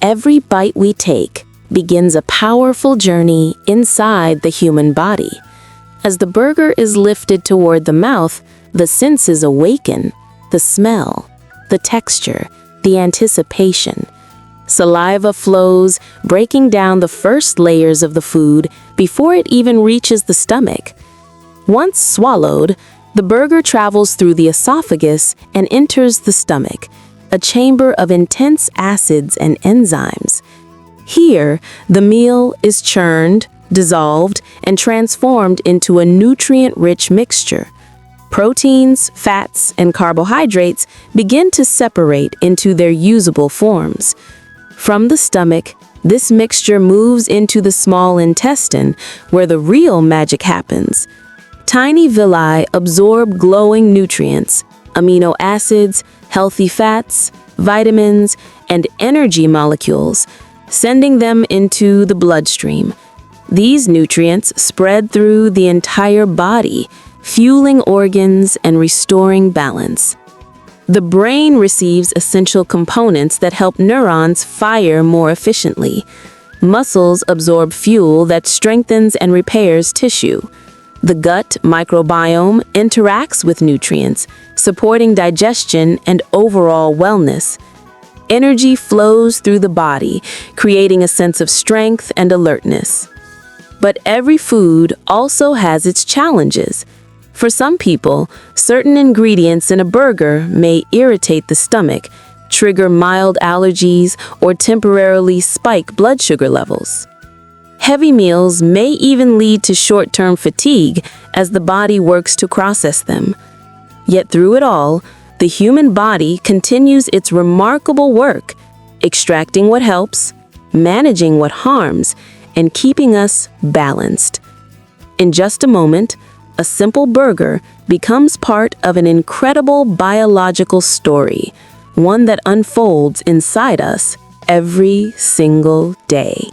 Every bite we take begins a powerful journey inside the human body. As the burger is lifted toward the mouth, the senses awaken: the smell, the texture, the anticipation. Saliva flows, breaking down the first layers of the food before it even reaches the stomach. Once swallowed, the burger travels through the esophagus and enters the stomach, a chamber of intense acids and enzymes. Here, the meal is churned, dissolved, and transformed into a nutrient-rich mixture. Proteins, fats, and carbohydrates begin to separate into their usable forms. From the stomach, this mixture moves into the small intestine, where the real magic happens. Tiny villi absorb glowing nutrients, amino acids, healthy fats, vitamins, and energy molecules, sending them into the bloodstream. These nutrients spread through the entire body, fueling organs and restoring balance. The brain receives essential components that help neurons fire more efficiently. Muscles absorb fuel that strengthens and repairs tissue. The gut microbiome interacts with nutrients, supporting digestion and overall wellness. Energy flows through the body, creating a sense of strength and alertness. But every food also has its challenges. For some people, certain ingredients in a burger may irritate the stomach, trigger mild allergies, or temporarily spike blood sugar levels. Heavy meals may even lead to short-term fatigue as the body works to process them. Yet through it all, the human body continues its remarkable work, extracting what helps, managing what harms, and keeping us balanced. In just a moment, a simple burger becomes part of an incredible biological story, one that unfolds inside us every single day.